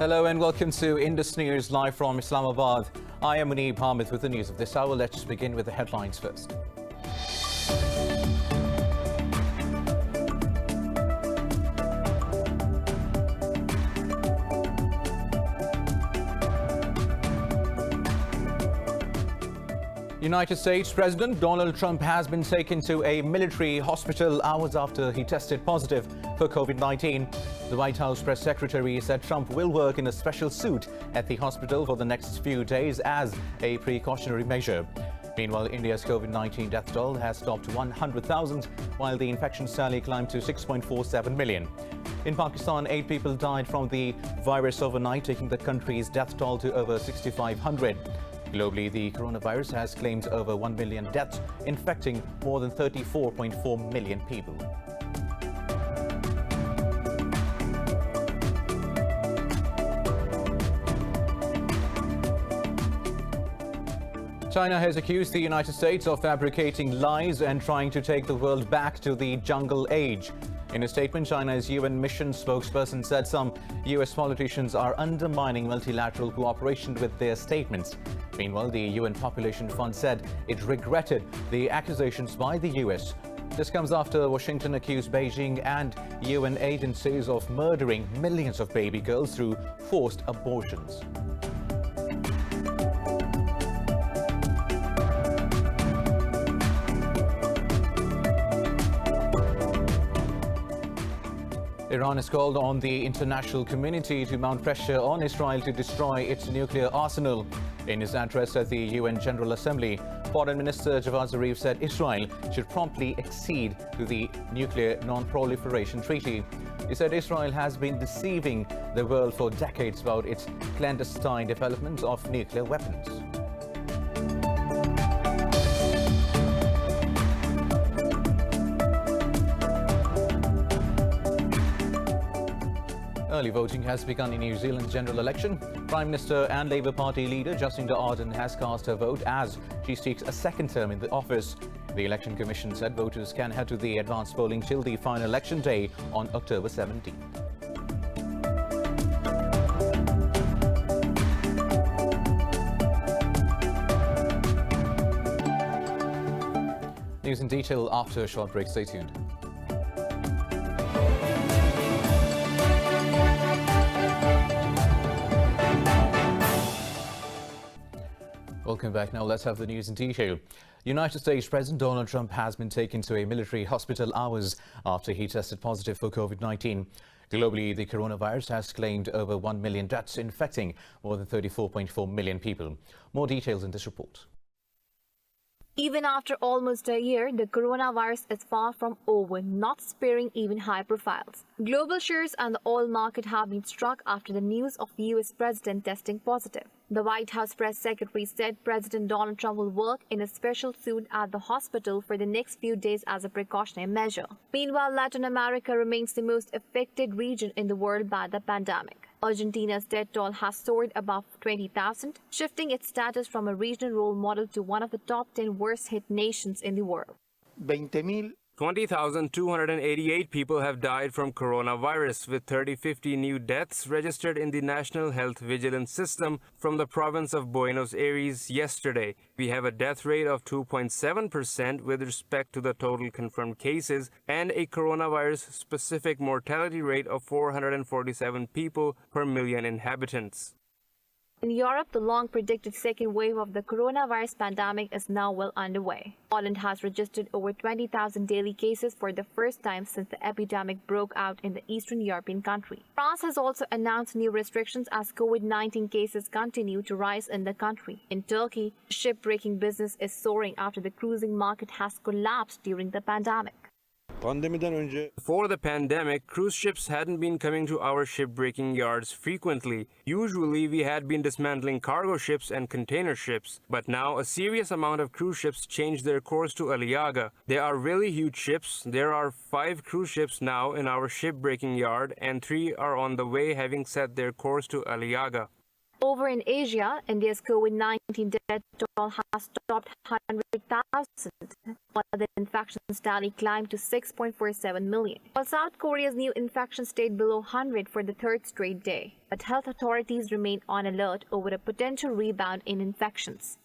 Hello and welcome to Indus News live from Islamabad. I am Muneeb Hamid with the news of this hour. Let's begin with the headlines first. United States President Donald Trump has been taken to a military hospital hours after he tested positive for COVID-19. The White House press secretary said Trump will work in a special suit at the hospital for the next few days as a precautionary measure. Meanwhile, India's COVID-19 death toll has topped 100,000, while the infection tally climbed to 6.47 million. In Pakistan, 8 people died from the virus overnight, taking the country's death toll to over 6,500. Globally, the coronavirus has claimed over 1 million deaths, infecting more than 34.4 million people. China has accused the United States of fabricating lies and trying to take the world back to the jungle age. In a statement, China's UN mission spokesperson said some US politicians are undermining multilateral cooperation with their statements. Meanwhile, the UN Population Fund said it regretted the accusations by the US. This comes after Washington accused Beijing and UN agencies of murdering millions of baby girls through forced abortions. Iran has called on the international community to mount pressure on Israel to destroy its nuclear arsenal. In his address at the UN General Assembly, Foreign Minister Javad Zarif said Israel should promptly accede to the Nuclear Non-Proliferation Treaty. He said Israel has been deceiving the world for decades about its clandestine development of nuclear weapons. Early voting has begun in New Zealand's general election. Prime Minister and Labour Party leader Jacinda Ardern has cast her vote as she seeks a second term in the office. The Election Commission said voters can head to the advanced polling till the final election day on October 17th. News in detail after a short break. Stay tuned. Welcome back. Now let's have the news in detail. United States President Donald Trump has been taken to a military hospital hours after he tested positive for COVID-19. Globally, the coronavirus has claimed over 1 million deaths, infecting more than 34.4 million people. More details in this report. Even after almost a year, the coronavirus is far from over, not sparing even high profiles. Global shares and the oil market have been struck after the news of US President testing positive. The White House press secretary said President Donald Trump will work in a special suit at the hospital for the next few days as a precautionary measure. Meanwhile, Latin America remains the most affected region in the world by the pandemic. Argentina's death toll has soared above 20,000, shifting its status from a regional role model to one of the top 10 worst-hit nations in the world. 20,288 people have died from coronavirus, with 3050 new deaths registered in the National Health Vigilance System from the province of Buenos Aires yesterday. We have a death rate of 2.7% with respect to the total confirmed cases and a coronavirus-specific mortality rate of 447 people per million inhabitants. In Europe, the long-predicted second wave of the coronavirus pandemic is now well underway. Poland has registered over 20,000 daily cases for the first time since the epidemic broke out in the Eastern European country. France has also announced new restrictions as COVID-19 cases continue to rise in the country. In Turkey, the ship-breaking business is soaring after the cruising market has collapsed during the pandemic. Before the pandemic, cruise ships hadn't been coming to our shipbreaking yards frequently. Usually, we had been dismantling cargo ships and container ships. But now, a serious amount of cruise ships changed their course to Aliaga. They are really huge ships. There are 5 cruise ships now in our shipbreaking yard, and 3 are on the way, having set their course to Aliaga. Over in Asia, India's COVID-19 death toll has topped 100,000, while the infections tally climbed to 6.47 million. While South Korea's new infections stayed below 100 for the third straight day, but health authorities remain on alert over a potential rebound in infections.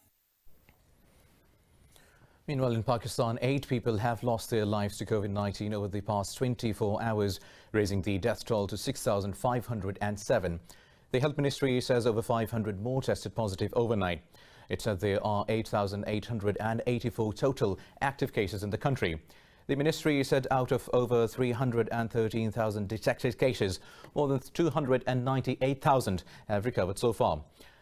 Meanwhile, in Pakistan, 8 people have lost their lives to COVID-19 over the past 24 hours, raising the death toll to 6,507. The Health Ministry says over 500 more tested positive overnight. It said there are 8,884 total active cases in the country. The ministry said out of over 313,000 detected cases, more than 298,000 have recovered so far.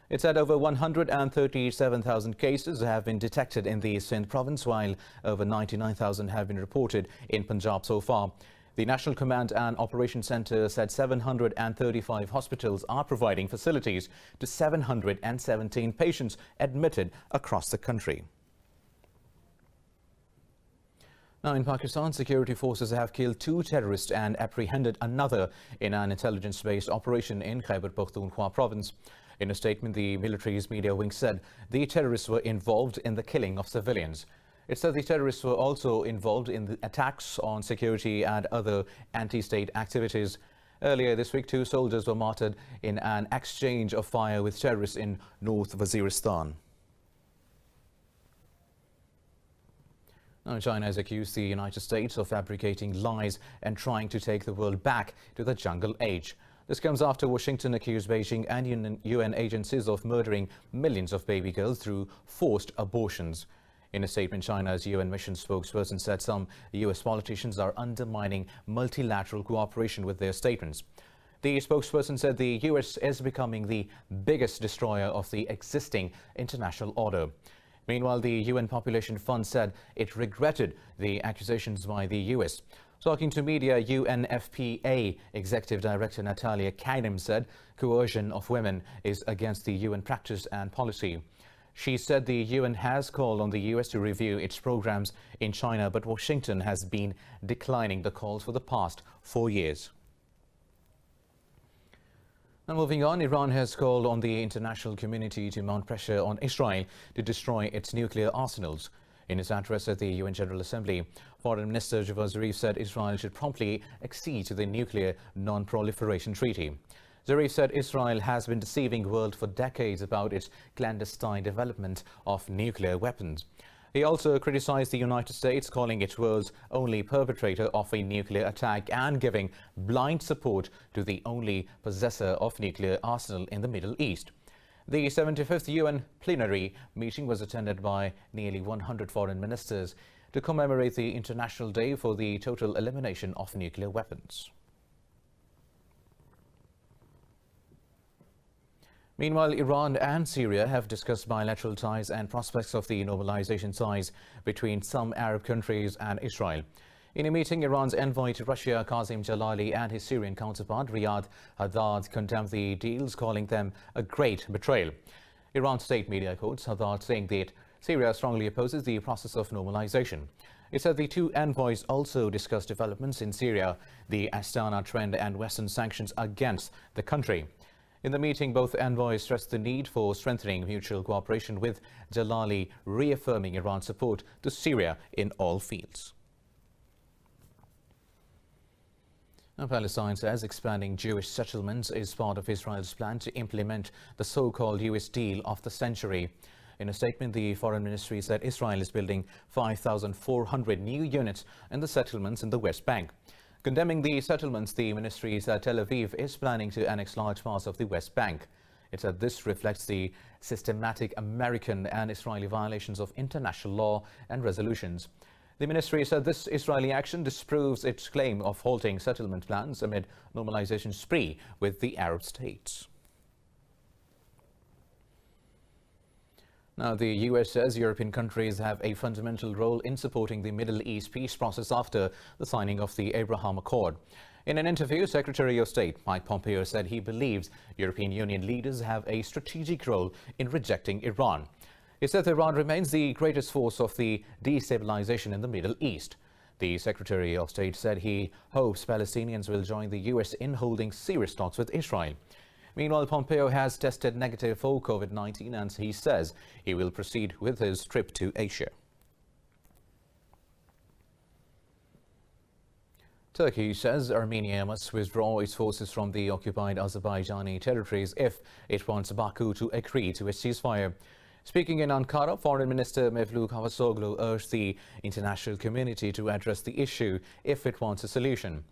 It said over 137,000 cases have been detected in the Sindh province, while over 99,000 have been reported in Punjab so far. The National Command and Operations Centre said 735 hospitals are providing facilities to 717 patients admitted across the country. Now, in Pakistan, security forces have killed 2 terrorists and apprehended another in an intelligence-based operation in Khyber Pakhtunkhwa province. In a statement, the military's media wing said the terrorists were involved in the killing of civilians. It said the terrorists were also involved in the attacks on security and other anti-state activities. Earlier this week, 2 soldiers were martyred in an exchange of fire with terrorists in North Waziristan. Now, China has accused the United States of fabricating lies and trying to take the world back to the jungle age. This comes after Washington accused Beijing and UN agencies of murdering millions of baby girls through forced abortions. In a statement, China's UN mission spokesperson said some US politicians are undermining multilateral cooperation with their statements. The spokesperson said the US is becoming the biggest destroyer of the existing international order. Meanwhile, the UN Population Fund said it regretted the accusations by the US. Talking to media, UNFPA Executive Director Natalia Kanem said coercion of women is against the UN practice and policy. She said the UN has called on the US to review its programs in China, but Washington has been declining the calls for the past 4 years. Now, moving on, Iran has called on the international community to mount pressure on Israel to destroy its nuclear arsenals. In his address at the UN General Assembly, Foreign Minister Javad Zarif said Israel should promptly accede to the Nuclear Non-Proliferation Treaty. Zarif said Israel has been deceiving the world for decades about its clandestine development of nuclear weapons. He also criticized the United States, calling it world's only perpetrator of a nuclear attack and giving blind support to the only possessor of nuclear arsenal in the Middle East. The 75th UN plenary meeting was attended by nearly 100 foreign ministers to commemorate the International Day for the Total Elimination of Nuclear Weapons. Meanwhile, Iran and Syria have discussed bilateral ties and prospects of the normalization ties between some Arab countries and Israel. In a meeting, Iran's envoy to Russia, Qasem Jalali, and his Syrian counterpart, Riyad Haddad, condemned the deals, calling them a great betrayal. Iran's state media quotes Haddad saying that Syria strongly opposes the process of normalization. It said the 2 envoys also discussed developments in Syria, the Astana trend, and Western sanctions against the country. In the meeting, both envoys stressed the need for strengthening mutual cooperation, with Jalali reaffirming Iran's support to Syria in all fields. Now, Palestine says expanding Jewish settlements is part of Israel's plan to implement the so-called US deal of the century. In a statement, the Foreign Ministry said Israel is building 5,400 new units in the settlements in the West Bank. Condemning the settlements, the ministry said Tel Aviv is planning to annex large parts of the West Bank. It said this reflects the systematic American and Israeli violations of international law and resolutions. The ministry said this Israeli action disproves its claim of halting settlement plans amid normalization spree with the Arab states. Now, the US says European countries have a fundamental role in supporting the Middle East peace process after the signing of the Abraham Accord. In an interview, Secretary of State Mike Pompeo said he believes European Union leaders have a strategic role in rejecting Iran. He said Iran remains the greatest force of the destabilization in the Middle East. The Secretary of State said he hopes Palestinians will join the US in holding serious talks with Israel. Meanwhile, Pompeo has tested negative for COVID-19 and he says he will proceed with his trip to Asia. Turkey says Armenia must withdraw its forces from the occupied Azerbaijani territories if it wants Baku to agree to a ceasefire. Speaking in Ankara, Foreign Minister Mevlut Cavusoglu urged the international community to address the issue if it wants a solution.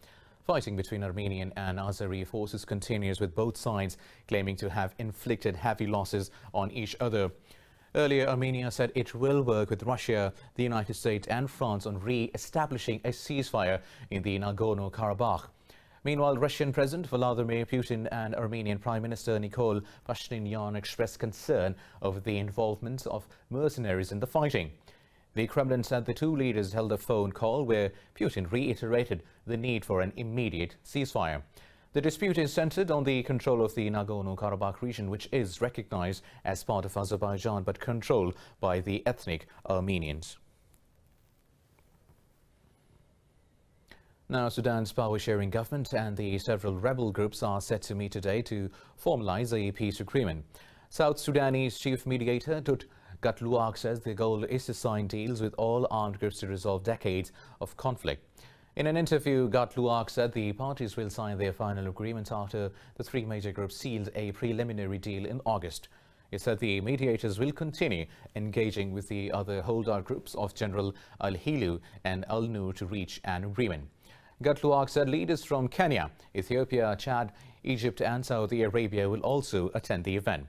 Fighting between Armenian and Azeri forces continues, with both sides claiming to have inflicted heavy losses on each other. Earlier, Armenia said it will work with Russia, the United States and France on re-establishing a ceasefire in the Nagorno-Karabakh. Meanwhile, Russian President Vladimir Putin and Armenian Prime Minister Nikol Pashinyan expressed concern over the involvement of mercenaries in the fighting. The Kremlin said the two leaders held a phone call where Putin reiterated the need for an immediate ceasefire. The dispute is centered on the control of the Nagorno-Karabakh region, which is recognized as part of Azerbaijan but controlled by the ethnic Armenians. Now, Sudan's power-sharing government and the several rebel groups are set to meet today to formalize a peace agreement. South Sudanese chief mediator Tut Gatluak says the goal is to sign deals with all armed groups to resolve decades of conflict. In an interview, Gatluak said the parties will sign their final agreement after the three major groups sealed a preliminary deal in August. It said the mediators will continue engaging with the other holdout groups of General Al-Hilu and Al-Nur to reach an agreement. Gatluak said leaders from Kenya, Ethiopia, Chad, Egypt and Saudi Arabia will also attend the event.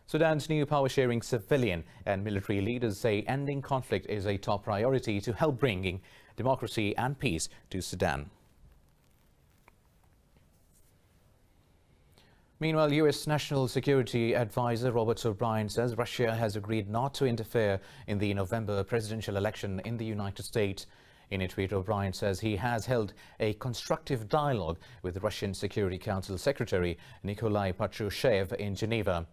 Sudan's new power-sharing civilian and military leaders say ending conflict is a top priority to help bringing democracy and peace to Sudan. Meanwhile, U.S. National Security Advisor Robert O'Brien says Russia has agreed not to interfere in the November presidential election in the United States. In a tweet, O'Brien says he has held a constructive dialogue with Russian Security Council Secretary Nikolai Patrushev in Geneva.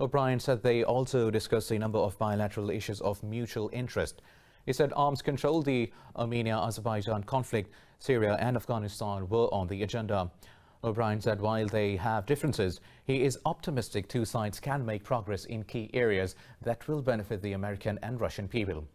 O'Brien said they also discussed a number of bilateral issues of mutual interest. He said arms control, the Armenia-Azerbaijan conflict, Syria and Afghanistan were on the agenda. O'Brien said while they have differences, he is optimistic two sides can make progress in key areas that will benefit the American and Russian people.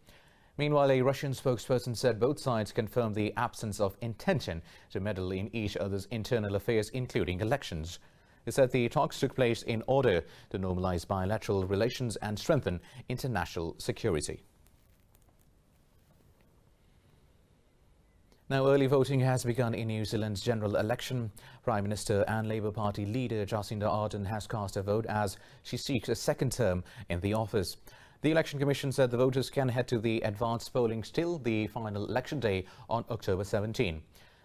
Meanwhile, a Russian spokesperson said both sides confirmed the absence of intention to meddle in each other's internal affairs, including elections. He said the talks took place in order to normalize bilateral relations and strengthen international security. Now, early voting has begun in New Zealand's general election. Prime Minister and Labour Party leader Jacinda Ardern has cast a vote as she seeks a second term in the office. The Election Commission said the voters can head to the advanced polling till the final election day on October 17.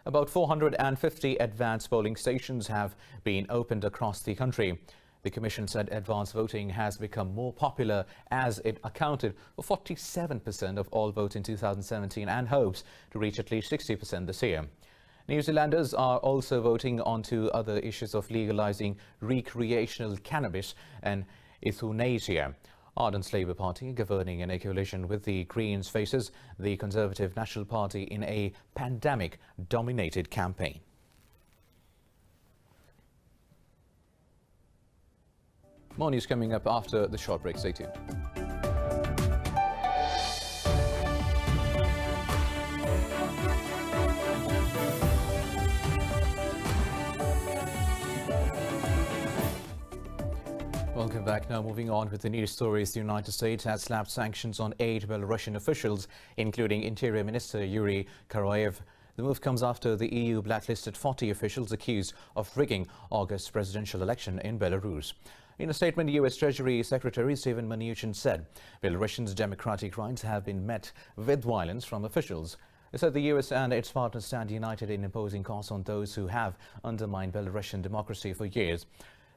About 450 advanced polling stations have been opened across the country. The Commission said advanced voting has become more popular as it accounted for 47% of all votes in 2017 and hopes to reach at least 60% this year. New Zealanders are also voting on two other issues of legalizing recreational cannabis and euthanasia. Ardern's Labour Party, governing in a coalition with the Greens, faces the Conservative National Party in a pandemic-dominated campaign. More news coming up after the short break. Stay tuned. Welcome back. Now moving on with the news stories. The United States has slapped sanctions on 8 Belarusian officials, including Interior Minister Yuri Karayev. The move comes after the EU blacklisted 40 officials accused of rigging August's presidential election in Belarus. In a statement, U.S. Treasury Secretary Steven Mnuchin said Belarusians' democratic rights have been met with violence from officials. He said the U.S. and its partners stand united in imposing costs on those who have undermined Belarusian democracy for years.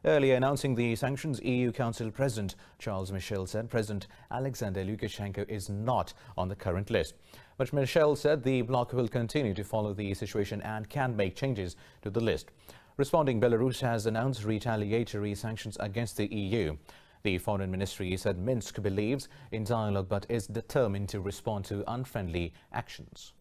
Earlier announcing the sanctions, EU Council President Charles Michel said President Alexander Lukashenko is not on the current list. But Michel said the bloc will continue to follow the situation and can make changes to the list. Responding, Belarus has announced retaliatory sanctions against the EU. The Foreign Ministry said Minsk believes in dialogue but is determined to respond to unfriendly actions.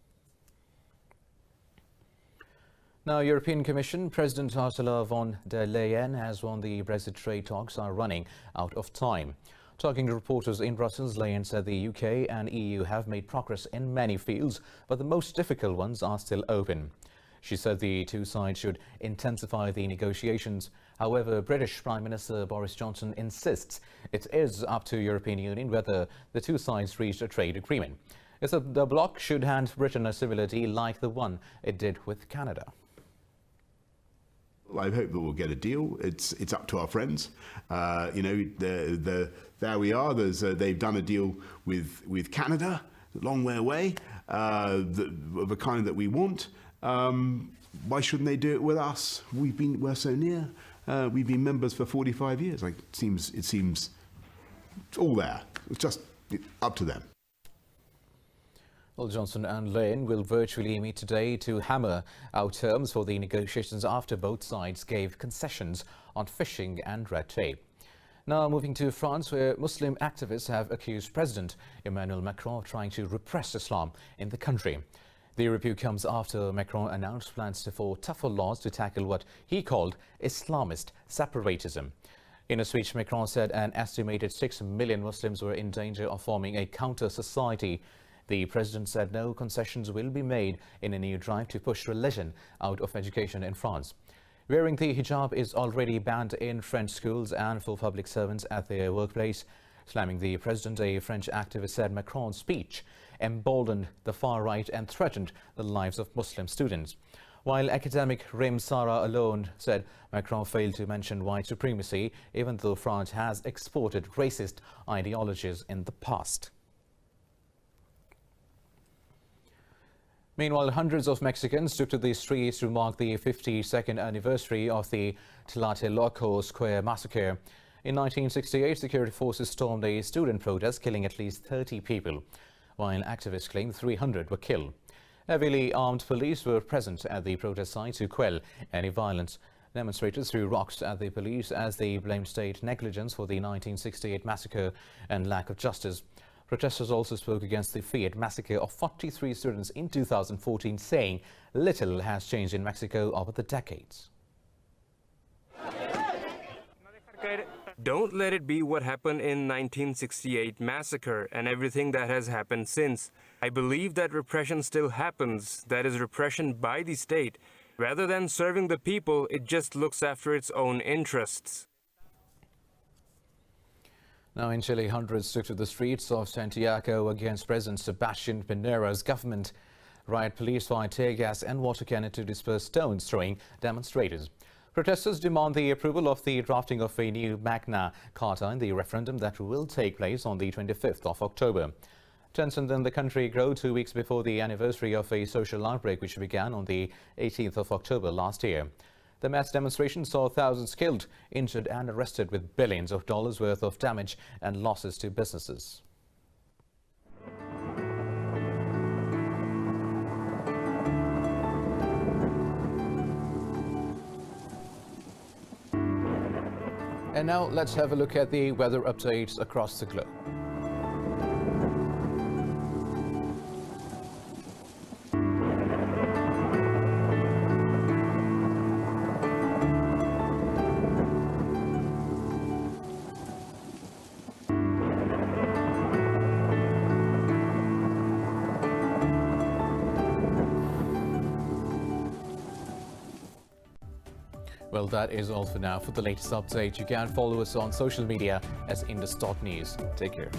Now, European Commission President Ursula von der Leyen has warned the Brexit trade talks are running out of time. Talking to reporters in Brussels, Leyen said the UK and EU have made progress in many fields, but the most difficult ones are still open. She said the two sides should intensify the negotiations. However, British Prime Minister Boris Johnson insists it is up to the European Union whether the two sides reach a trade agreement. He said the bloc should hand Britain a similar deal like the one it did with Canada. I hope that we'll get a deal. It's up to our friends. There we are. They've done a deal with Canada, a long way away, of the kind that we want. Why shouldn't they do it with us? We're so near. We've been members for 45 years. Like, it seems it's all there. It's just up to them. Well, Johnson and Leyen will virtually meet today to hammer out terms for the negotiations after both sides gave concessions on fishing and red tape. Now moving to France, where Muslim activists have accused President Emmanuel Macron of trying to repress Islam in the country. The rebuke comes after Macron announced plans for tougher laws to tackle what he called Islamist separatism. In a speech, Macron said an estimated 6 million Muslims were in danger of forming a counter-society. The president said no concessions will be made in a new drive to push religion out of education in France. Wearing the hijab is already banned in French schools and for public servants at their workplace. Slamming the president, a French activist said Macron's speech emboldened the far right and threatened the lives of Muslim students. While academic Rim Sara alone said Macron failed to mention white supremacy, even though France has exported racist ideologies in the past. Meanwhile, hundreds of Mexicans took to the streets to mark the 52nd anniversary of the Tlatelolco Square massacre. In 1968, security forces stormed a student protest, killing at least 30 people, while activists claim 300 were killed. Heavily armed police were present at the protest site to quell any violence. Demonstrators threw rocks at the police as they blamed state negligence for the 1968 massacre and lack of justice. Protesters also spoke against the feared massacre of 43 students in 2014, saying little has changed in Mexico over the decades. Don't let it be what happened in 1968 massacre and everything that has happened since. I believe that repression still happens, that is repression by the state. Rather than serving the people, it just looks after its own interests. Now in Chile, hundreds took to the streets of Santiago against President Sebastián Piñera's government. Riot police fired tear gas and water cannon to disperse stones throwing demonstrators. Protesters demand the approval of the drafting of a new Magna Carta in the referendum that will take place on the 25th of October. Tensions in the country grow 2 weeks before the anniversary of a social outbreak which began on the 18th of October last year. The mass demonstration saw thousands killed, injured and arrested, with billions of dollars worth of damage and losses to businesses. And now let's have a look at the weather updates across the globe. Well, that is all for now. For the latest update, you can follow us on social media as Indus.News. Take care.